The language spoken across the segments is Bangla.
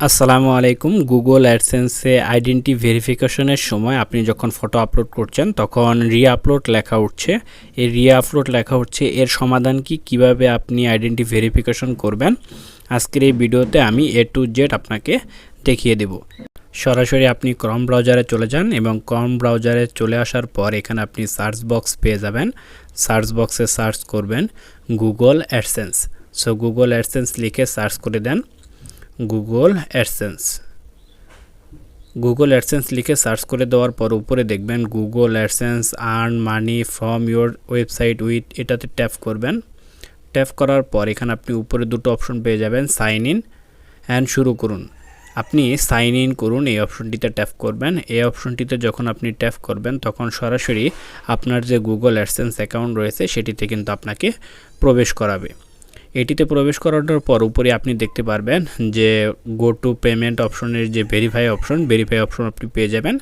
আসসালামু আলাইকুম। গুগল অ্যাডসেন্সে আইডেন্টি ভেরিফিকেশনের সময় আপনি যখন ফটো আপলোড করছেন তখন রি-আপলোড লেখা উঠছে। এই রি-আপলোড লেখা উঠছে, এর সমাধান কি, কিভাবে আপনি আইডেন্টি ভেরিফিকেশন করবেন, আজকের এই ভিডিওতে আমি A to Z আপনাকে দেখিয়ে দেব। সরাসরি আপনি ক্রোম ব্রাউজারে চলে যান এবং ক্রোম ব্রাউজারে চলে আসার পর এখানে আপনি সার্চ বক্স পেয়ে যাবেন। সার্চ বক্সে সার্চ করবেন Google AdSense. So Google AdSense লিখে সার্চ করে দেন গুগল অ্যাডসেন্স লিখে সার্চ করে দেওয়ার পর উপরে দেখবেন Google AdSense earn money from your website with, এটাতে ট্যাপ করবেন। ট্যাপ করার পর এখানে আপনি উপরে দুটো অপশন পেয়ে যাবেন, সাইন ইন অ্যান্ড শুরু করুন। আপনি সাইন ইন করুন এই অপশনটিতে ট্যাপ করবেন। এই অপশনটিতে যখন আপনি ট্যাপ করবেন তখন সরাসরি আপনার যে গুগল অ্যাডসেন্স অ্যাকাউন্ট রয়েছে সেটিতে কিন্তু আপনাকে প্রবেশ করাবে। এটিতে প্রবেশ করানোর পর উপরে আপনি দেখতে পারবেন যে গো টু পেমেন্ট অপশনের যে ভেরিফাই অপশন আপনি পেয়ে যাবেন।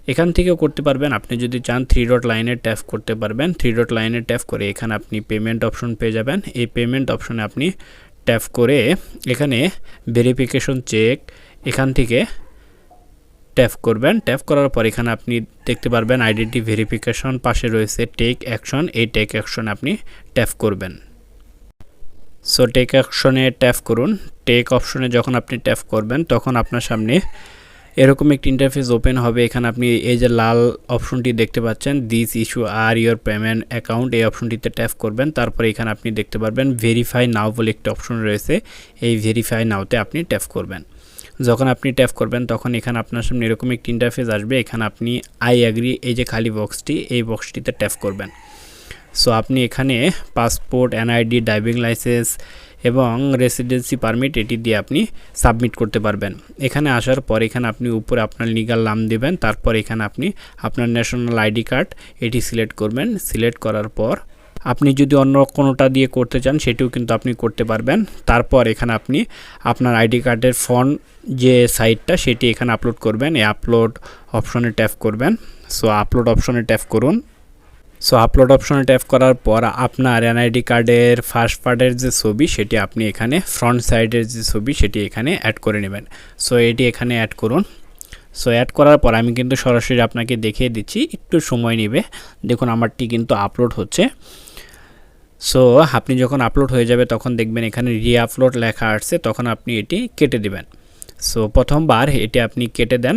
এখান থেকেও করতে পারবেন, আপনি যদি চান 3 ডট লাইনে ট্যাপ করতে পারবেন। 3 ডট লাইনে ট্যাপ করে এখানে আপনি পেমেন্ট অপশন পেয়ে যাবেন। এই পেমেন্ট অপশনে আপনি ট্যাপ করে এখানে ভেরিফিকেশন চেক এখান থেকে ট্যাপ করবেন। ট্যাপ করার পর এখানে আপনি দেখতে পারবেন আইডেন্টি ভেরিফিকেশন, পাশে রয়েছে টেক অ্যাকশন। এই টেক অ্যাকশন আপনি ট্যাপ করবেন। সো টেক অপশনে ট্যাপ করুন। টেক অপশনে যখন আপনি ট্যাপ করবেন তখন আপনার সামনে এরকম একটি ইন্টারফেস ওপেন হবে। এখানে আপনি এই যে লাল অপশনটি দেখতে পাচ্ছেন, this issue are your payment account, এই অপশনটিতে ট্যাপ করবেন। তারপরে এখানে আপনি দেখতে পারবেন ভেরিফাই নাও বলে একটি অপশন রয়েছে, এই ভেরিফাই নাওতে আপনি ট্যাপ করবেন। যখন আপনি ট্যাপ করবেন তখন এখানে আপনার সামনে এরকম একটি ইন্টারফেস আসবে। এখানে আপনি আই অ্যাগ্রি, এই যে খালি বক্সটি, এই বক্সটিতে ট্যাপ করবেন। সো আপনি এখানে পাসপোর্ট, এনআইডি, ড্রাইভিং লাইসেন্স এবং রেসিডেন্সি পারমিট এটি দিয়ে আপনি সাবমিট করতে পারবেন। এখানে আসার পর এখানে আপনি উপরে আপনার লিগ্যাল নাম দেবেন। তারপর এখানে আপনি আপনার ন্যাশনাল আইডি কার্ড এটি সিলেক্ট করবেন। সিলেক্ট করার পর আপনি যদি অন্য কোনোটা দিয়ে করতে চান সেটিও কিন্তু আপনি করতে পারবেন। তারপর এখানে আপনি আপনার আইডি কার্ডের ফন্ট যে সাইটটা সেটি এখানে আপলোড করবেন। এই আপলোড অপশনে ট্যাপ করবেন। সো আপলোড অপশনে ট্যাপ করুন। সো আপলোড অপশনে ট্যাপ করার পর আপনার এনআইডি কার্ডের ফার্স্ট পার্টের যে ছবি সেটি আপনি এখানে, ফ্রন্ট সাইডের যে ছবি সেটি এখানে অ্যাড করে নেবেন। সো এটি এখানে অ্যাড করুন। সো অ্যাড করার পর আমি কিন্তু সরাসরি আপনাকে দেখিয়ে দিচ্ছি, একটু সময় নেবে। দেখুন আমারটি কিন্তু আপলোড হচ্ছে। সো আপনি যখন আপলোড হয়ে যাবে তখন দেখবেন এখানে রি-আপলোড লেখা আসছে, তখন আপনি এটি কেটে দিবেন। সো প্রথমবার এটি আপনি কেটে দেন,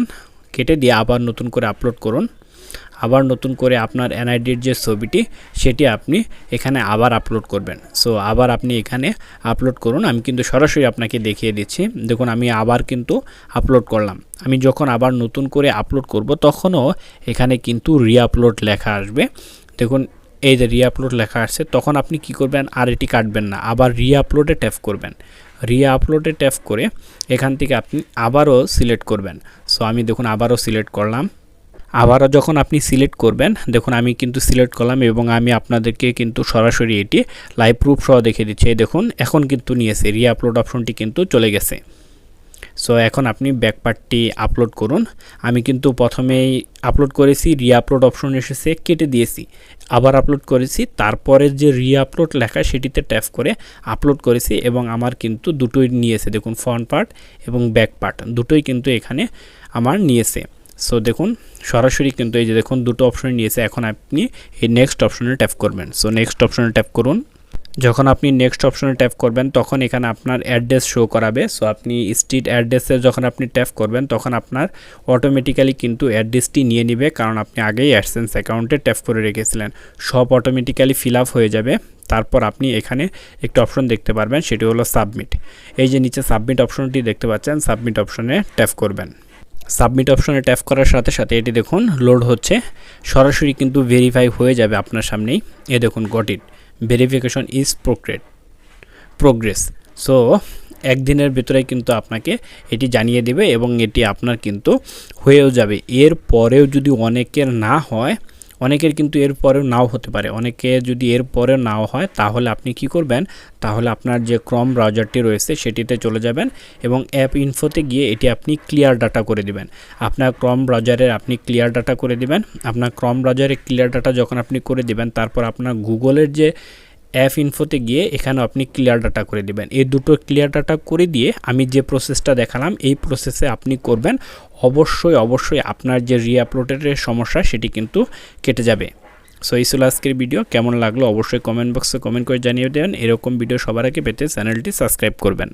কেটে দিয়ে আবার নতুন করে আপলোড করুন। আবার নতুন করে আপনার এনআইডির যে ছবিটি সেটি আপনি এখানে আবার আপলোড করবেন। সো আবার আপনি এখানে আপলোড করুন। আমি কিন্তু সরাসরি আপনাকে দেখিয়ে দিচ্ছি। দেখুন আমি আবার কিন্তু আপলোড করলাম। আমি যখন আবার নতুন করে আপলোড করব তখনও এখানে কিন্তু রি-আপলোড লেখা আসবে। দেখুন এই যে রি-আপলোড লেখা আসছে, তখন আপনি কি করবেন, আর এটি কাটবেন না, আবার রি-আপলোডে ট্যাপ করবেন। রি-আপলোডে ট্যাপ করে এখান থেকে আপনি আবারও সিলেক্ট করবেন। সো আমি দেখুন আবারও সিলেক্ট করলাম। আবারও যখন আপনি সিলেক্ট করবেন, দেখুন আমি কিন্তু সিলেক্ট করলাম এবং আমি আপনাদেরকে কিন্তু সরাসরি এটি লাইভ প্রুফ সহ দেখে দিচ্ছি। দেখুন এখন কিন্তু নিয়েছে, রি-আপলোড অপশনটি কিন্তু চলে গেছে। সো এখন আপনি ব্যাক পার্টটি আপলোড করুন। আমি কিন্তু প্রথমেই আপলোড করেছি, রি-আপলোড অপশন এসেছে, কেটে দিয়েছি, আবার আপলোড করেছি, তারপরে যে রি-আপলোড লেখা সেটিতে ট্যাপ করে আপলোড করেছি এবং আমার কিন্তু দুটোই নিয়েছে। দেখুন ফ্রন্ট পার্ট এবং ব্যাক পার্ট দুটোই কিন্তু এখানে আমার নিয়েছে। সো দেখুন সরাসরি কিন্তু এই যে দেখুন দুটো অপশন নিয়েছে। এখন আপনি এই নেক্সট অপশনে ট্যাপ করবেন। সো নেক্সট অপশনে ট্যাপ করুন। যখন আপনি নেক্সট অপশনে ট্যাপ করবেন তখন এখানে আপনার অ্যাড্রেস শো করাবে। সো আপনি স্ট্রিট অ্যাড্রেসে যখন আপনি ট্যাপ করবেন তখন আপনার অটোমেটিক্যালি কিন্তু অ্যাড্রেসটি নিয়ে নেবে, কারণ আপনি আগেই অ্যাডসেন্স অ্যাকাউন্টে ট্যাপ করে রেখেছিলেন। সব অটোমেটিক্যালি ফিল আপ হয়ে যাবে। তারপর আপনি এখানে একটা অপশন দেখতে পারবেন, সেটি হলো সাবমিট। এই যে নিচে সাবমিট অপশনটি দেখতে পাচ্ছেন, সাবমিট অপশনে ট্যাপ করবেন। সাবমিট অপশনে ট্যাপ করার সাথে সাথে এটি দেখুন লোড হচ্ছে, সরাসরি কিন্তু ভেরিফাই হয়ে যাবে আপনার সামনেই। এ দেখুন got it, verification is progress. So একদিনের ভিতরে কিন্তু আপনাকে এটি জানিয়ে দেবে এবং এটি আপনার কিন্তু হয়েও যাবে। এর পরেও যদি অনেকের না হয়, অনেকের কিন্তু এর পরেও নাও হতে পারে, অনেকে যদি এর পরেও নাও হয় তাহলে আপনি কি করবেন, তাহলে আপনার যে ক্রোম ব্রাউজারটি রয়েছে সেটিতে চলে যাবেন এবং অ্যাপ ইনফোতে গিয়ে এটি আপনি ক্লিয়ার ডাটা করে দিবেন। আপনার ক্রোম ব্রাউজারের আপনি ক্লিয়ার ডাটা করে দিবেন। আপনার ক্রোম ব্রাউজারে ক্লিয়ার ডাটা যখন আপনি করে দিবেন তারপর আপনার গুগলের যে অ্যাপ ইনফোতে গিয়ে এখানে আপনি ক্লিয়ার ডাটা করে দিবেন। এই দুটো ক্লিয়ার ডাটা করে দিয়ে আমি যে প্রসেসটা দেখালাম এই প্রসেসে আপনি করবেন, অবশ্যই আপনার যে রিআপলোডের সমস্যা সেটি কিন্তু কেটে যাবে। সো এই ছিল আজকের ভিডিও। কেমন লাগলো অবশ্যই কমেন্ট বক্সে কমেন্ট করে জানিয়ে দেবেন। এরকম ভিডিও সবার আগে পেতে চ্যানেলটি সাবস্ক্রাইব করবেন।